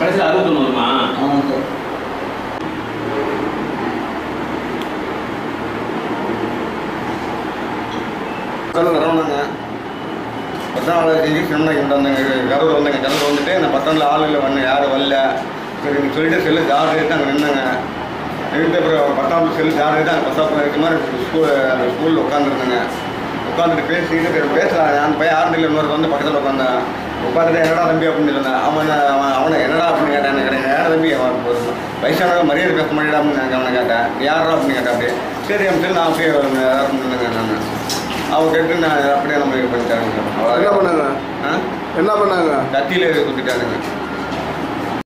கடைசியில் 61 வருமா? ஆமாம் சார். வரணுங்க 10ஆம் தேதி சின்னக்கு வந்தாங்க, கரூர் வந்தாங்க. கரூர் வந்துட்டு நான் 10ஆம் ஆள் இல்லை வந்தேன், யாரும் வரல. சரின்னு சொல்லிட்டு செல்லு ஜார் எடுத்து அங்கே நின்னாங்க. நின்று அப்புறம் 10ஆம் செல்லு ஜார் எடுத்து அங்கே 10ஆம் இருக்க மாதிரி ஸ்கூலில் உட்காந்துருந்தேங்க. உட்காந்துட்டு பேசிக்கிட்டு பேசலாம். அந்த பையன் ஆரம்பியில் இன்னொரு வந்து பக்கத்தில் உட்காந்தேன். உட்காந்துட்டு என்னடா தம்பி அப்படின்னு சொன்னேன். அவனை என்னடா அப்படின்னு கேட்டேன். எனக்கு யார தம்பி வயசானவங்க மரியாதை பேச மாட்டேடா அப்படின்னு அவனை கேட்டேன். யாரா அப்படின்னு கேட்டேன். அப்படியே சரி அப்படின்னு நான் அப்படியே இருந்தேங்க. நான் அவங்க கேட்டு நான் அப்படியே நம்ம இது பண்ணிட்டாங்க. என்ன பண்ணாங்க? ஆ என்ன பண்ணாங்க? கத்தியில் குத்திட்டானுங்க.